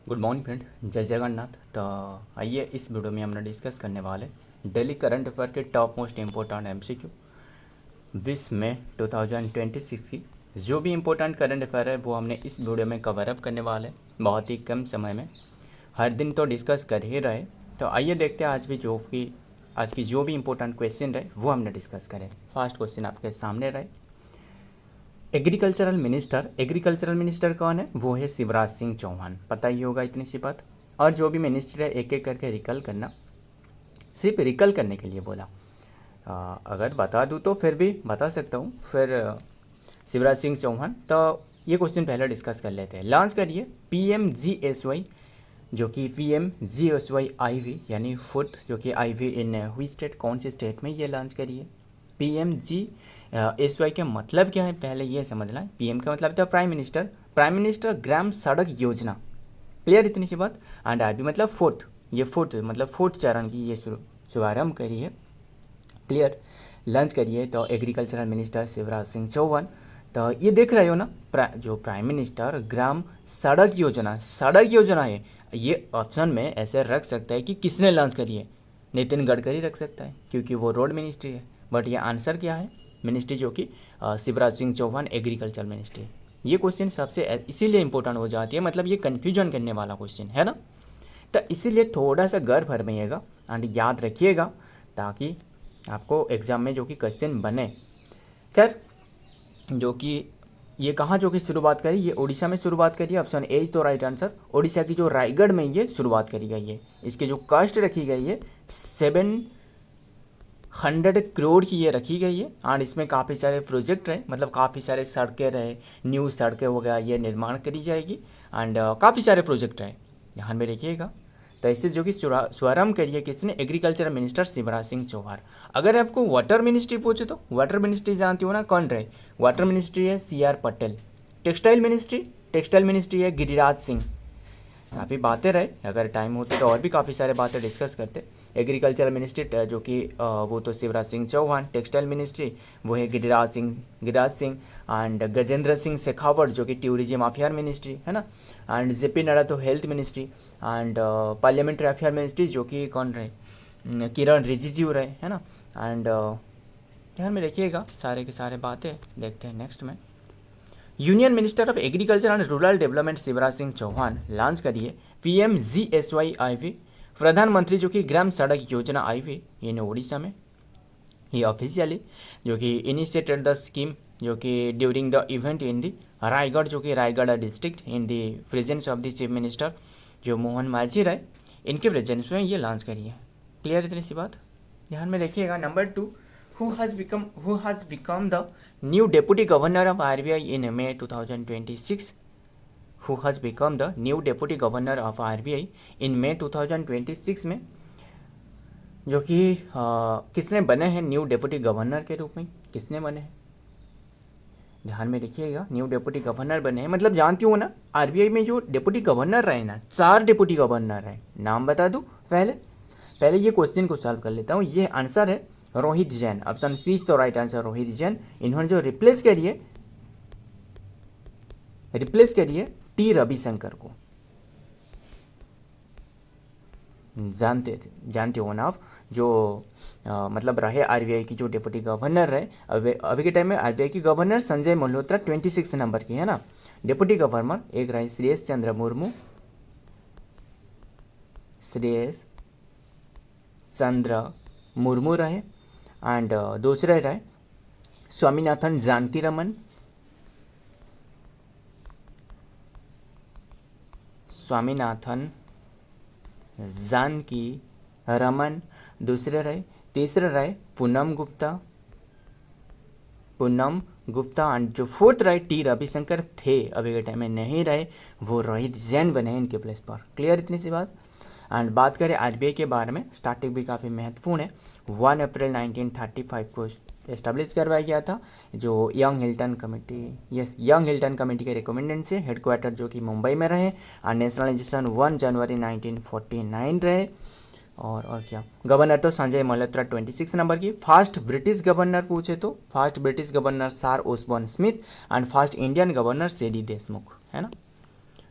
Good morning friend, जय जगन्नाथ। तो आइए इस वीडियो में हम डिस्कस करने वाले डेली करंट अफेयर के टॉप मोस्ट इम्पोर्टेंट एमसीक्यू 20 मई 2026 की जो भी इम्पोर्टेंट करंट अफेयर है वो हमने इस वीडियो में कवर अप करने वाले बहुत ही कम समय में। हर दिन तो डिस्कस कर ही रहे, तो आइए देखते हैं आज की जो भी इम्पोर्टेंट क्वेश्चन रहे वो हमने डिस्कस करें। फर्स्ट क्वेश्चन आपके सामने रहे, एग्रीकल्चरल मिनिस्टर कौन है? वो है शिवराज सिंह चौहान। पता ही होगा इतनी सी बात। और जो भी मिनिस्टर है एक एक करके रिकल करना, सिर्फ रिकल करने के लिए बोला। अगर बता दूँ तो फिर भी बता सकता हूँ। फिर शिवराज सिंह चौहान। तो ये क्वेश्चन पहले डिस्कस कर लेते हैं। लॉन्च करिए PMGSY, जो कि PMGSY IV यानी फुट, जो कि IV इन हुई स्टेट, कौन सी स्टेट में ये लॉन्च करिए। PMGSY का मतलब क्या है पहले ये समझना है। PM का मतलब था प्राइम मिनिस्टर ग्राम सड़क योजना। क्लियर इतनी सी बात। एंड IV मतलब फोर्थ, ये फोर्थ मतलब फोर्थ चरण की ये शुभारंभ करी है। क्लियर। लॉन्च करिए तो एग्रीकल्चरल मिनिस्टर शिवराज सिंह चौहान। तो ये देख रहे हो ना, जो प्राइम मिनिस्टर ग्राम सड़क योजना है। ये ऑप्शन में ऐसे रख सकता है कि किसने लॉन्च करी है, नितिन गडकरी रख सकता है क्योंकि वो रोड मिनिस्ट्री है। बट ये आंसर क्या है, मिनिस्ट्री जो कि शिवराज सिंह चौहान एग्रीकल्चर मिनिस्ट्री। ये क्वेश्चन सबसे इसीलिए इंपॉर्टेंट हो जाती है, मतलब ये कन्फ्यूजन करने वाला क्वेश्चन है ना। तो इसीलिए थोड़ा सा घर भरमाइएगा एंड याद रखिएगा ताकि आपको एग्जाम में जो कि क्वेश्चन बने। खैर, जो कि ये कहाँ जो कि शुरुआत करी, ये उड़ीसा में शुरुआत करी है। ऑप्शन ए इज तो राइट आंसर। उड़ीसा की जो रायगढ़ में ये शुरुआत करी गई है। इसके जो कास्ट रखी गई है 700 करोड़ की ये रखी गई है। और इसमें काफ़ी सारे प्रोजेक्ट रहे, मतलब काफ़ी सारे सड़कें रहे, न्यू सड़कें वगैरह ये निर्माण करी जाएगी। एंड काफ़ी सारे प्रोजेक्ट रहे, ध्यान में रखिएगा। तो इससे जो कि शुभारंभ करिए किसने, एग्रीकल्चर मिनिस्टर शिवराज सिंह चौहान। अगर आपको वाटर मिनिस्ट्री पूछे तो वाटर मिनिस्ट्री जानती हो ना, कौन रहे? वाटर मिनिस्ट्री है CR पटेल। टेक्सटाइल मिनिस्ट्री है गिरिराज सिंह। काफ़ी बातें रहे, अगर टाइम होते तो और भी काफ़ी सारे बातें डिस्कस करते। एग्रीकल्चर मिनिस्ट्री जो कि वो तो शिवराज सिंह चौहान। टेक्सटाइल मिनिस्ट्री वो है गिरिराज सिंह। एंड गजेंद्र सिंह शेखावत जो कि टूरिज्म अफेयर मिनिस्ट्री है ना। एंड JP नड्डा तो health ministry. And parliamentary affair ministry जो कि कौन रहे, किरण रिजिजू रहे है ना। एंड ध्यान में रखिएगा सारे के सारे बातें। देखते हैं नेक्स्ट में, union minister of agriculture and rural development Shivraj Singh Chouhan launch करिए PMGSY IV, प्रधानमंत्री जो कि ग्राम सड़क योजना IV इन उड़ीसा में। ही ऑफिशियली जो कि इनिशिएटेड द स्कीम जो कि ड्यूरिंग द इवेंट इन दी रायगढ़, जो कि Raigarh district in the presence of the chief minister जो मोहन मांझी रहे, इनके प्रेजेंस में ये लॉन्च करिए। क्लियर इतनी सी बात, ध्यान में रखिएगा। Number 2, who has become the new deputy governor of RBI in May 2026? Who has become the new deputy governor of RBI in May 2026 में जो कि किसने बने हैं न्यू डेप्यूटी गवर्नर के रूप में, किसने बने हैं? ध्यान में रखिएगा, न्यू डेप्यूटी गवर्नर बने हैं। मतलब जानती हो ना, RBI में जो डेप्यूटी गवर्नर रहे ना, 4 डेप्यूटी गवर्नर रहे। नाम बता दूँ पहले ये क्वेश्चन को सॉल्व कर लेता हूँ। ये आंसर है रोहित जैन। ऑप्शन C तो राइट आंसर रोहित जैन। इन्होंने जो रिप्लेस करिए T रविशंकर को। जानते हो ना आप, जो मतलब रहे RBI की जो डेप्यूटी गवर्नर रहे। अभी के टाइम में RBI की गवर्नर संजय मल्होत्रा 26 नंबर की है ना। डेप्यूटी गवर्नर एक रहे श्रेयस चंद्र मुर्मू रहे। एंड दूसरे रहे स्वामीनाथन जानकी रमन। दूसरे रहे, तीसरे रहे पूनम गुप्ता। एंड जो फोर्थ रहे T रविशंकर थे, अभी के टाइम में नहीं रहे, वो रोहित जैन बने इनके प्लेस पर। क्लियर इतनी सी बात। एंड बात करें RBI के बारे में, स्टार्टिंग भी काफ़ी महत्वपूर्ण है। 1 अप्रैल 1935 को एस्टेब्लिश करवाया गया था, जो यंग हिल्टन कमेटी के रिकमेंडेशन से। हेडक्वार्टर जो कि मुंबई में रहे। और नेशनलाइजेशन 1 जनवरी 1949 रहे। और क्या, गवर्नर तो संजय मल्होत्रा 26 नंबर की। फर्स्ट ब्रिटिश गवर्नर पूछे तो first British governor sir Osborne Smith. And first Indian governor CD Deshmukh है ना।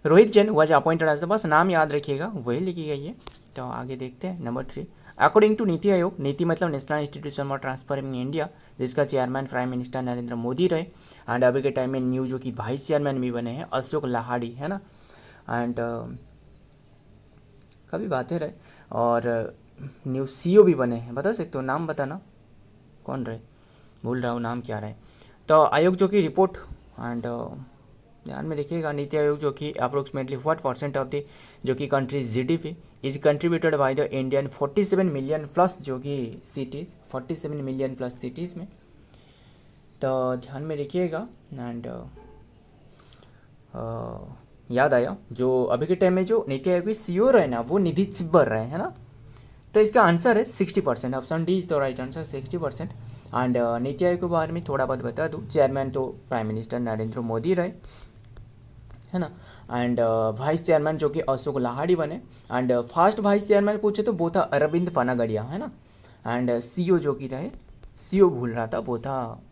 Rohit Jain was appointed as the, बस नाम याद रखिएगा, वही लिखी गई है। तो आगे देखते हैं नंबर 3। अकॉर्डिंग टू नीति आयोग, नीति मतलब national institution for transforming India, जिसका chairman prime minister Narendra Modi रहे। एंड अभी के टाइम में न्यू जो कि वाइस चेयरमैन भी बने हैं अशोक लाहाड़ी, है ना। एंड काफ़ी बातें रहे। और न्यू सीईओ भी बने हैं, बता सकते हो नाम, बताना कौन रहे, भूल रहा हूँ नाम क्या रहे। तो आयोग जो कि रिपोर्ट एंड ध्यान में रखिएगा, नीति आयोग जो कि approximately what percent of the जो कि countries GDP is contributed by the Indian 47 million plus जो कि सिटीज़, 47 मिलियन प्लस सिटीज़ में। तो ध्यान में रखिएगा। एंड याद आया जो अभी के टाइम में जो नीति आयोग के सीईओ रहे ना, वो निधि चिब्बर रहे, है ना। तो इसका आंसर है 60%, option D is the right answer, 60%। And NITI Aayog के बारे में थोड़ा बहुत बता दूँ, चेयरमैन तो प्राइम मिनिस्टर नरेंद्र मोदी रहे, है ना। एंड वाइस चेयरमैन जो कि अशोक लाहाड़ी बने। एंड फर्स्ट वाइस चेयरमैन पूछे तो वो था अरविंद फनागड़िया, है ना। एंड सीईओ जो कि रहे, सीईओ भूल रहा था, वो था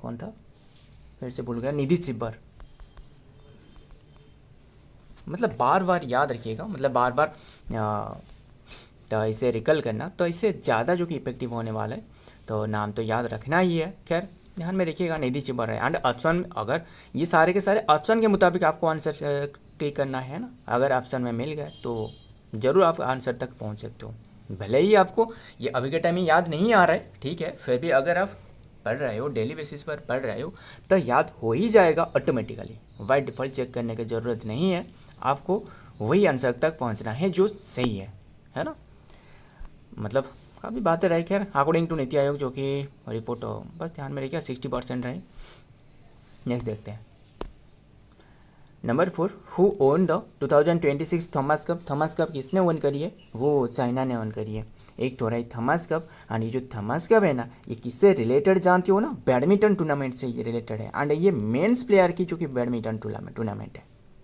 कौन था, फिर से भूल गया, निधि चिब्बर। मतलब बार बार याद रखिएगा, मतलब बार बार तो इसे रिकल करना, तो इससे ज़्यादा जो कि इफेक्टिव होने वाला है। तो नाम तो याद रखना ही है। खैर ध्यान में रखिएगा, निधि चिब्बर है। एंड ऑप्शन, अगर ये सारे के सारे ऑप्शन के मुताबिक आपको आंसर क्लिक करना है ना, अगर ऑप्शन में मिल गए तो ज़रूर आप आंसर तक पहुंच सकते हो। भले ही आपको ये अभी के टाइम में याद नहीं आ रहा है, ठीक है, फिर भी अगर आप पढ़ रहे हो, डेली बेसिस पर पढ़ रहे हो, तो याद हो ही जाएगा ऑटोमेटिकली। बाय डिफ़ॉल्ट चेक करने की ज़रूरत नहीं है, आपको वही आंसर तक पहुँचना है जो सही है ना। मतलब काफ़ी बातें रही। खैर अकॉर्डिंग टू नीति आयोग जो कि रिपोर्ट, बस ध्यान में रखिए 60% रहे। नेक्स्ट देखते हैं number 4। Who own the 2026 Thomas cup. Thomas cup किसने ओन करी है, वो चाइना ने ओन करी है। एक तो रही थॉमस कप। एंड ये जो थॉमस कप है ना, ये किससे रिलेटेड जानते हो ना, बैडमिंटन टूर्नामेंट से ये रिलेटेड है। एंड ये मेंस प्लेयर की जो कि बैडमिंटन टूर्नामेंट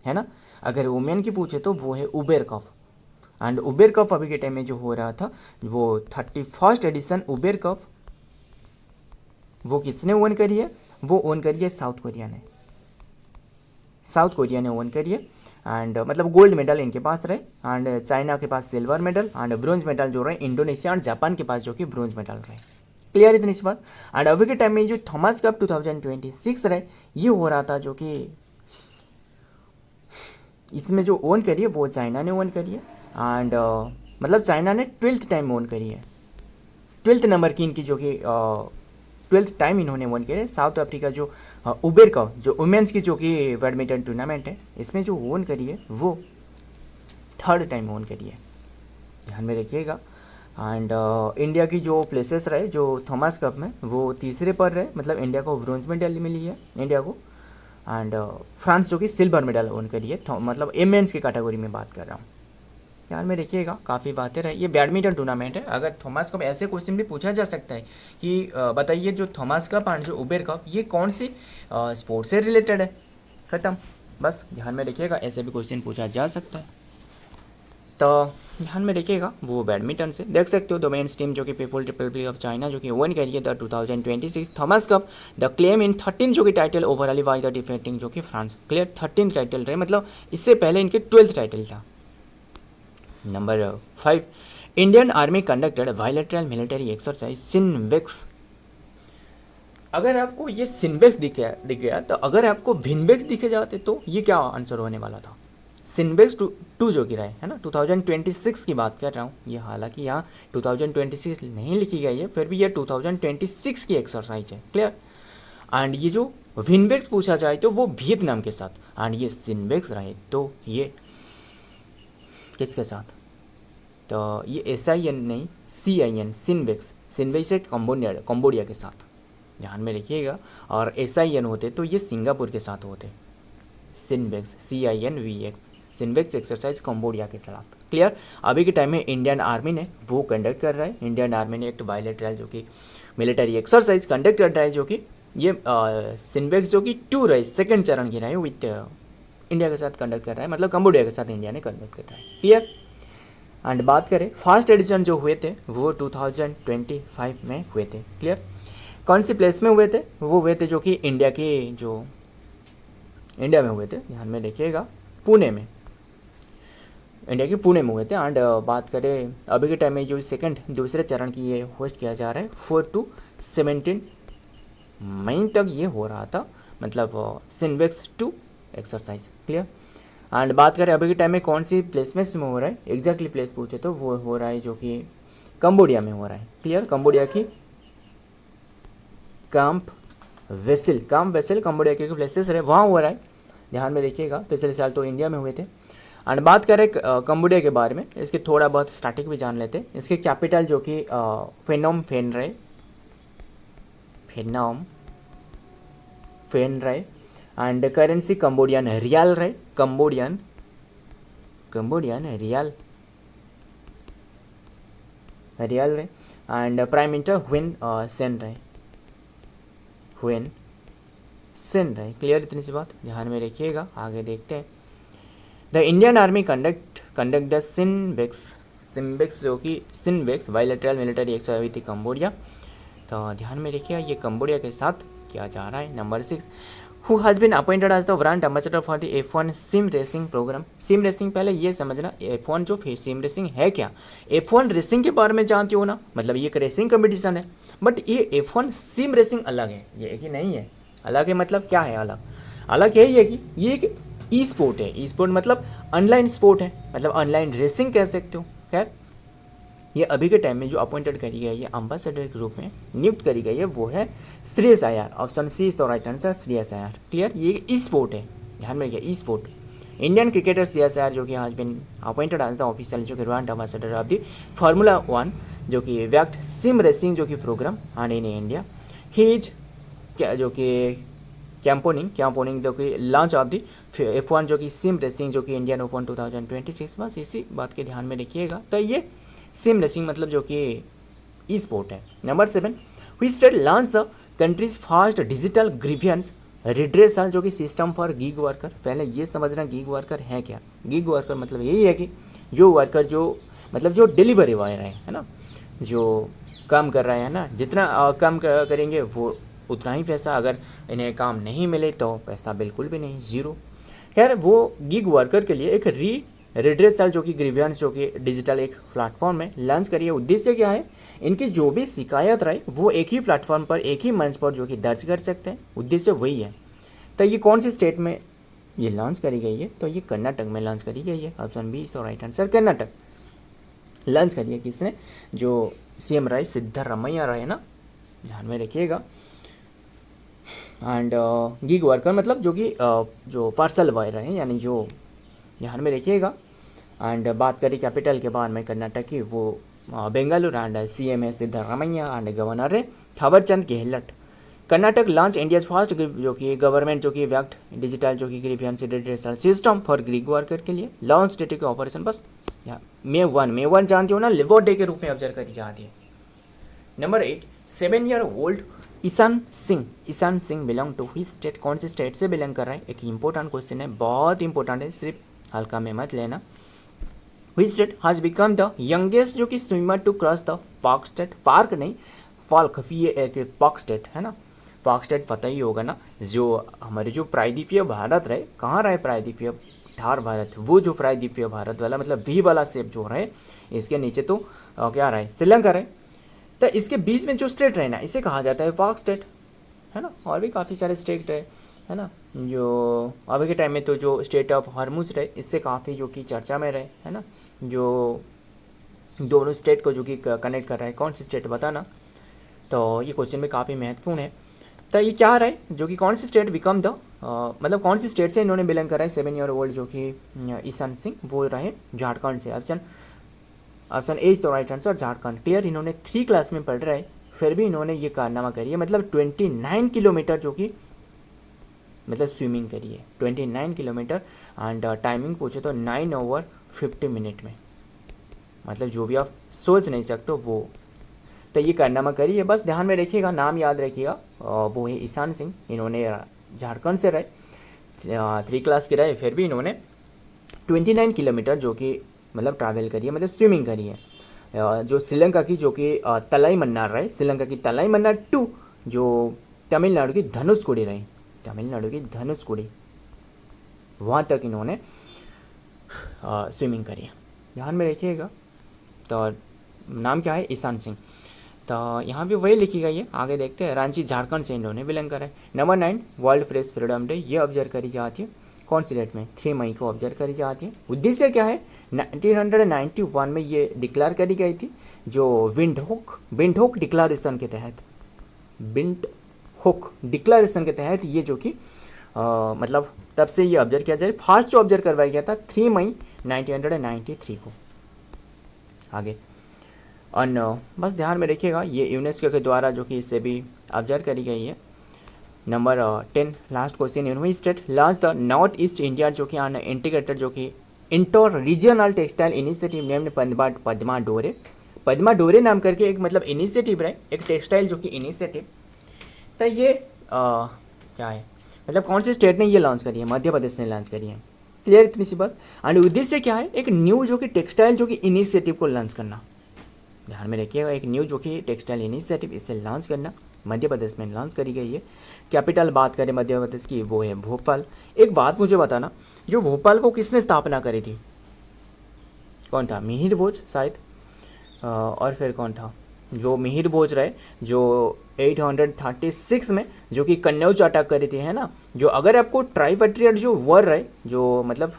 है ना। अगर वुमेन की पूछे तो वो है Uber cup. And Uber cup अभी के टाइम में जो हो रहा था, वो 31st एडिशन उबेर कप, वो किसने ओन करी है, वो ओन करी है साउथ कोरिया ने। साउथ कोरिया ने ओन करी है। एंड मतलब गोल्ड मेडल इनके पास रहे। एंड चाइना के पास silver medal. And bronze medal जो रहे इंडोनेशिया और जापान के पास जो कि ब्रोंज मेडल रहे। क्लियर इतनी सी बात। एंड अभी के टाइम में जो थॉमस कप 2026 रहे, ये हो रहा था जो कि इसमें जो ओन करी है वो चाइना ने ओन करी है। एंड मतलब चाइना ने 12th टाइम ओन करी है, 12th नंबर की इनकी जो कि 12th टाइम इन्होंने ओन करी है। साउथ अफ्रीका जो उबेर कप जो वुमेन्स की जो कि बैडमिंटन टूर्नामेंट है, इसमें जो ओन करी है वो 3rd टाइम ओन करी है, ध्यान में रखिएगा। एंड इंडिया की जो प्लेसेस रहे जो थॉमस कप में, वो तीसरे पर रहे, मतलब इंडिया को ब्रोंज मेडल मिली है इंडिया को। एंड फ्रांस जो कि सिल्वर मेडल ओन करी है, मतलब मेंस की कैटेगरी में बात कर रहा हूँ, ध्यान में रखिएगा। काफ़ी बातें रही। ये बैडमिंटन टूर्नामेंट है। अगर थॉमस कप, ऐसे क्वेश्चन भी पूछा जा सकता है कि बताइए जो थॉमस कप एंड जो उबेर कप, ये कौन सी स्पोर्ट से रिलेटेड है, ख़त्म। बस ध्यान में रखिएगा, ऐसे भी क्वेश्चन पूछा जा सकता है। तो ध्यान में रखिएगा, वो बैडमिंटन से देख सकते हो। द मेंस टीम जो कि पीपल रिपब्लिक ऑफ चाइना जो कि वन करी है the 2026 Thomas cup, the claim in 13 जो कि title overall by the defending जो कि फ्रांस। क्लियर, 13 टाइटल रहे, मतलब इससे पहले इनके 12th टाइटल था। Number 5। Indian army conducted bilateral military exercise सिनवेक्स। अगर आपको ये सिनवेक्स दिख गया तो अगर आपको विनवेक्स दिखे जाते तो ये क्या आंसर होने वाला था। सिनवेक्स टू जो गिरा है ना, 2026 की बात कर रहा हूँ। ये हालांकि यहाँ 2026 नहीं लिखी गई है, फिर भी ये 2026 की एक्सरसाइज है। क्लियर। एंड ये जो विनवेक्स पूछा जाए तो वो वियतनाम के साथ, एंड ये सिनवेक्स रहे तो ये किसके साथ, तो ये SIN नहीं CIN सिनवेक्स। सिनवेक्स है कंबोडिया के साथ, ध्यान में रखिएगा। और SIN होते तो ये सिंगापुर के साथ होते। सिनवेक्स CINVX सिनवेक्स एक्सरसाइज कंबोडिया के साथ। क्लियर। अभी के टाइम में इंडियन आर्मी ने वो कंडक्ट कर रहा है। इंडियन आर्मी ने एक बायलैटरल जो कि मिलिट्री एक्सरसाइज कंडक्ट कर रहा है, जो कि ये सिनवेक्स जो कि 2 रहे, 2nd चरण की रहे विथ इंडिया के साथ कंडक्ट कर रहा है, मतलब कंबोडिया के साथ इंडिया ने कंडक्ट कर रहा है। क्लियर। एंड बात करें फर्स्ट एडिशन जो हुए थे वो 2025 में हुए थे। क्लियर। कौन सी प्लेस में हुए थे, वो हुए थे जो कि इंडिया में हुए थे, ध्यान में रखिएगा, पुणे में। इंडिया के पुणे में हुए थे। एंड बात करें अभी के टाइम में जो सेकंड दूसरे चरण की ये होस्ट किया जा रहा है 4 to 17 मई तक ये हो रहा था, मतलब सिनवेक्स 2 एक्सरसाइज। क्लियर। एंड बात करें अभी के टाइम में कौन सी प्लेसमेंट्स में हो रहा है, एग्जैक्टली प्लेस पूछे तो वो हो रहा है जो कि कंबोडिया में हो रहा है। क्लियर। कंबोडिया की काम्प वेसल कंबोडिया के प्लेसेस रहे वहाँ हो रहा है, ध्यान में रखिएगा। पिछले साल तो इंडिया में हुए थे। एंड बात करें कंबोडिया के बारे में, इसके थोड़ा बहुत स्टैटिक भी जान लेते हैं। इसके कैपिटल जो कि फेनोम फेन रहे। एंड करेंसी कंबोडियन रियाल रहे, कंबोडियन रियाल रहे। And prime minister when Sen रहे। क्लियर, इतनी सी बात ध्यान में रखिएगा। आगे देखते हैं। The Indian army conduct the SIMBEX जो कि सिनवेक्स बायलैटरल मिलिट्री एक्सरसाइज थी कंबोडिया। तो ध्यान में रखिएगा ये कंबोडिया के साथ किया जा रहा है। Number 6, who has been appointed as the brand ambassador for the F1 sim racing program. Sim racing, पहले ये समझना F1 जो सिम रेसिंग है क्या। F1 रेसिंग के बारे में जानते हो ना, मतलब ये एक रेसिंग कंपटीशन है, बट ये F1 सिम रेसिंग अलग है, ये एक ही नहीं है। अलग है मतलब क्या है अलग यही है कि ये एक ई स्पोर्ट है। ई स्पोर्ट मतलब ऑनलाइन स्पोर्ट है, मतलब ऑनलाइन रेसिंग कह सकते हो। खैर, ये अभी के टाइम में जो अपॉइंटेड करी गई है एम्बेसडर के रूप में नियुक्त करी गई है वो है Shreyas Iyer. Option C is the right answer, Shreyas Iyer. Clear, ये ई स्पोर्ट है, ध्यान में रखिए, e sport. Indian cricketer Shreyas Iyer जो कि has been appointed as the official जो कि brand ambassador of the formula 1 जो कि व्यक्त सिम रेसिंग जो कि program and in India. He is जो कि कैंपोनिंग जो कि लॉन्च ऑफ द F1 जो कि सिम रेसिंग जो कि इंडियन ओपन 2026। बस इसी बात के ध्यान में रखिएगा। तो ये सिम रेसिंग मतलब जो कि ई स्पोर्ट है। Number 7, which state launch the countries first digital grievance redressal जो कि सिस्टम फॉर गिग वर्कर। पहले ये समझना गिग वर्कर है क्या। गिग वर्कर मतलब यही है कि जो वर्कर जो मतलब जो डिलीवरी बॉय रहे है ना, जो काम कर रहे हैं ना, जितना काम करेंगे वो उतना ही पैसा, अगर इन्हें काम नहीं मिले तो पैसा बिल्कुल भी नहीं, ज़ीरो। खैर, वो गिग वर्कर के लिए एक रिड्रेसल जो कि ग्रीवियंस जो कि डिजिटल एक प्लेटफॉर्म में लॉन्च करिए। उद्देश्य क्या है, इनकी जो भी शिकायत रहे वो एक ही प्लेटफॉर्म पर एक ही मंच पर जो कि दर्ज कर सकते हैं। उद्देश्य वही है। तो ये कौन सी स्टेट में ये लॉन्च करी गई है, तो ये कर्नाटक में लॉन्च करी गई है। Option B is the right answer, Karnataka launch करी है। किसने, जो CM रहे सिद्धरामैया रहे ना, ध्यान में रखिएगा। एंड गिग वर्कर मतलब जो कि जो पार्सल बॉय रहे, यानी जो, ध्यान में रखिएगा। एंड बात करें कैपिटल के बारे में कर्नाटक की, वो बेंगलुरु। एंड CM है सिद्धरामैया एंड गवर्नर है Thawarchand Gehlot. Karnataka launch India first जो कि गवर्नमेंट जो कि व्यक्त डिजिटल जो कि grievance redressal system for gig worker के लिए। लॉन्च डेट के ऑपरेशन बस May 1 जानते हो ना, लिबर्टी डे के रूप में ऑब्जर्व करी जाती है। Number 8, 7-year-old Ishan Singh belong to which state. कौन सी स्टेट से बिलोंग कर रहा है, एक इंपॉर्टेंट क्वेश्चन है, बहुत इंपॉर्टेंट है, सिर्फ हल्का में मत लेना। Which state has become the youngest जो कि swimmer to cross the park state, park नहीं फाल्क, ये एक पार्क स्टेट है ना, पार्क स्टेट पता ही होगा ना। जो हमारे जो प्रायद्वीपीय भारत रहे, कहाँ रहे प्रायद्वीपीय ठार भारत, वो जो प्रायद्वीपीय भारत वाला मतलब वी वाला शेप जो रहे, इसके नीचे तो क्या रहे, श्रीलंका रहे। तो इसके बीच में जो स्टेट रहे ना, इसे कहा जाता है पार्क स्टेट, है ना। और भी काफ़ी सारे स्टेट रहे, है ना। जो अभी के टाइम में तो जो स्टेट ऑफ हॉर्मुज रहे, इससे काफ़ी जो कि चर्चा में रहे, है ना। जो दोनों स्टेट को जो कि कनेक्ट कर रहा है, कौन सी स्टेट बताना। तो ये क्वेश्चन भी काफ़ी महत्वपूर्ण है। तो ये क्या रहे, जो कि कौन सी स्टेट बिकम द मतलब कौन सी स्टेट से इन्होंने बिलोंग करा है 7-year-old जो कि ईशान सिंह, वो रहे झारखंड से। Option A is the right answer, Jharkhand. Clear, इन्होंने 3 क्लास में पढ़ रहे हैं, फिर भी इन्होंने ये कारनामा करी है, मतलब 29 किलोमीटर जो कि मतलब स्विमिंग करी है, 29 किलोमीटर। एंड टाइमिंग पूछे तो 9:50 में, मतलब जो भी आप सोच नहीं सकते वो। तो ये कारनामा करी है, बस ध्यान में रखिएगा, नाम याद रखिएगा। वो है ईशान सिंह, इन्होंने झारखंड से रहे, 3 क्लास के रहे, फिर भी इन्होंने 29 किलोमीटर जो कि मतलब ट्रैवल करी है, मतलब स्विमिंग करी है। जो श्रीलंका की जो कि तलाई मन्नार रहे, श्रीलंका की तलाई मन्नार टू जो तमिलनाडु की धनुषकोडी रही, तमिलनाडु की धनुषकोडी, वहाँ तक इन्होंने स्विमिंग करी है। ध्यान में रखिएगा। तो नाम क्या है? ईशान सिंह। तो यहाँ भी वही लिखी गई है। आगे देखते हैं। रांची झारखंड से इन्होंने बिलोंग करा है। Number 9 world press freedom day, ये ऑब्जर्व करी जाती है कौन सी डेट में? 3 मई को ऑब्जर्व करी जाती है। उद्देश्य क्या है? 1991 में ये डिक्लेयर करी गई थी, जो विंडहुक डिक्लेरेशन के तहत, विंडहुक डिक्लेरेशन के तहत ये जो कि मतलब तब से ये ऑब्जर्व किया जाए। फास्ट जो ऑब्जर्व करवाया गया था 3 मई 1993 को। आगे बस ध्यान में रखिएगा, ये यूनेस्को के द्वारा जो कि इससे भी ऑब्जर्व करी गई है। Number 10 last question. University state launch the north east India जो कि आन इंटीग्रेटेड जो कि inter regional textile initiative named Padma डोरे नाम करके एक मतलब इनिशिएटिव है, एक टेक्सटाइल जो कि इनिशिएटिव। तो ये क्या है मतलब कौन से स्टेट ने ये लॉन्च करी है? मध्य प्रदेश ने लॉन्च करी है। क्लियर इतनी सी बात। एंड उद्देश्य क्या है? एक न्यू जो कि टेक्सटाइल जो कि इनिशिएटिव को लॉन्च करना। ध्यान में रखिएगा, एक न्यू जो कि टेक्सटाइल इनिशिएटिव इसे लॉन्च करना मध्य प्रदेश में लॉन्च करी गई है। कैपिटल बात करें मध्य प्रदेश की, वो है भोपाल। एक बात मुझे बताना, जो भोपाल को किसने स्थापना करी थी? कौन था? मिहिर भोज शायद। और फिर कौन था? जो मिहिर भोज रहे, जो 836 में जो कि कन्नौज अटैक करी थी, है ना। जो अगर आपको ट्राइपेट्रियट जो वर रहे, जो मतलब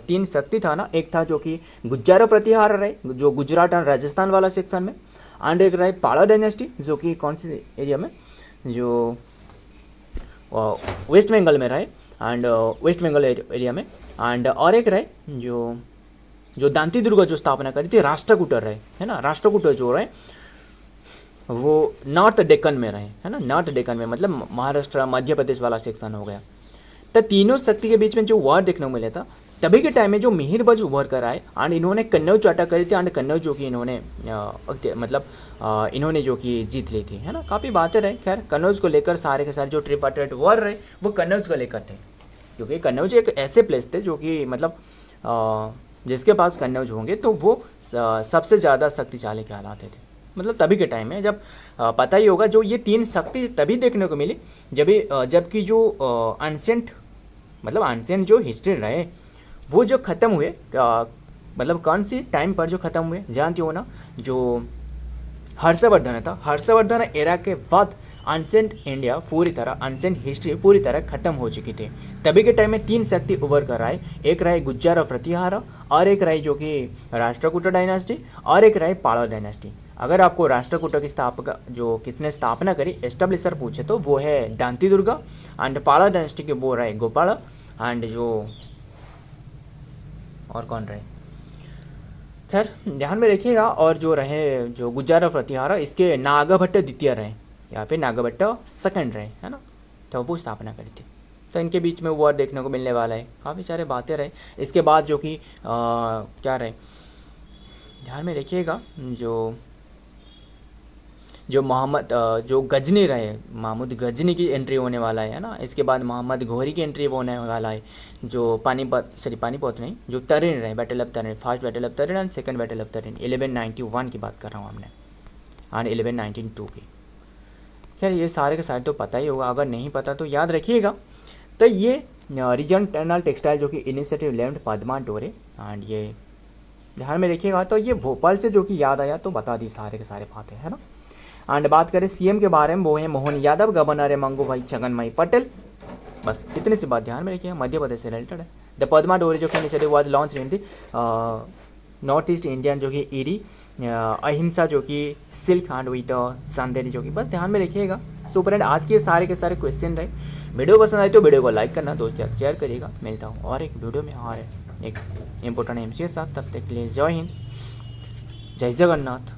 3 शक्ति था ना, एक था जो कि गुज्जर प्रतिहार रहे, जो गुजरात और राजस्थान वाला सेक्शन में, एंड एक रहे पाला डायनेस्टी जो कि कौन सी एरिया में, जो वेस्ट बंगाल में रहे, एंड वेस्ट बंगाल एरिया में। एंड और एक रहे जो दांती दुर्ग जो स्थापना करी थी, राष्ट्रकूटर रहे, है ना। राष्ट्रकूटर जो रहे वो नॉर्थ डेक्कन में रहे, है ना। नॉर्थ डेक्कन में मतलब महाराष्ट्र मध्य प्रदेश वाला सेक्शन हो गया। तो तीनों शक्ति के बीच में जो वॉर देखने को मिला था, तभी के टाइम में जो मिहिर भोज उभर कर आए एंड इन्होंने कन्नौज अटैक करी थी, एंड कन्नौज जो कि इन्होंने मतलब इन्होंने जो कि जीत ली थी, है ना। काफ़ी बातें रहे। खैर कन्नौज को लेकर सारे के सारे जो ट्रिपार्टाइट वॉर रहे वो कन्नौज को लेकर थे, क्योंकि कन्नौज एक ऐसे प्लेस थे जो कि मतलब जिसके पास कन्नौज होंगे तो वो सबसे ज़्यादा शक्तिशाली कहलाते थे। मतलब तभी के टाइम में जब पता ही होगा, जो ये 3 शक्ति तभी देखने को मिली जबकि जो एंशिएंट जो हिस्ट्री रहे वो जो ख़त्म हुए, मतलब कौन सी टाइम पर जो ख़त्म हुए जानते हो ना, जो हर्षवर्धन था, हर्षवर्धन एरा के बाद एंशिएंट इंडिया पूरी तरह, एंशिएंट हिस्ट्री पूरी तरह ख़त्म हो चुकी थी। तभी के टाइम में 3 शक्ति उभर कर आए, एक रहे गुज्जर और प्रतिहार, और एक रहे जो कि राष्ट्रकूट डायनास्टी, और एक रहे पाला डायनास्टी। अगर आपको राष्ट्रकूट की स्थापना जो किसने स्थापना करी, एस्टेब्लिशर पूछे तो वो है दांती दुर्गा, एंड पाला डायनास्टी के वो रहे गोपाल, एंड जो और कौन रहे, खैर ध्यान में रखिएगा। और जो रहे जो गुज्जर और प्रतिहार, इसके नागभट्ट द्वितीय रहे, यहाँ पे नागभट्ट सेकंड रहे, है ना। तो वो स्थापना करी थी। तो इनके बीच में वॉर देखने को मिलने वाला है। काफ़ी सारे बातें रहे। इसके बाद जो कि क्या रहे, ध्यान में रखिएगा, जो मोहम्मद जो गजनी रहे, महमूद गजनी की एंट्री होने वाला है ना। इसके बाद मोहम्मद घोरी की एंट्री होने वाला है, जो पानीपत नहीं, जो तरिन रहे, battle of Tarain, first battle of Tarain and second battle of Tarain, 1191 की बात कर रहा हूँ हमने, एंड 1192 की। खैर ये सारे के सारे तो पता ही होगा, अगर नहीं पता तो याद रखिएगा। तो ये रीजनल टेक्सटाइल जो कि इनिशिएटिव लेम्ड पद्मा डोरे, एंड ये ध्यान में रखिएगा। तो ये भोपाल से जो कि याद आया तो बता दी सारे के सारे बातें, है ना। एंड बात करें सीएम के बारे में, वो है मोहन यादव, गवर्नर है मंगू भाई छगन पटेल। बस इतनी सी बात ध्यान में रखिएगा, मध्य प्रदेश से रिलेटेड है। द पद्मा डोरे जो कि initiative was launch in the north east Indian जो कि ईरी, अहिंसा जो कि सिल्क एंड विद सांदेरी जो कि, बस ध्यान में रखिएगा। सुपर एंड आज के सारे क्वेश्चन रहे। वीडियो पसंद आए तो वीडियो को लाइक करना, दोस्त यार शेयर करिएगा। मिलता हूँ और एक वीडियो में और एक इंपॉर्टेंट एमसी के साथ। तब तक के लिए जय हिंद, जय जगन्नाथ।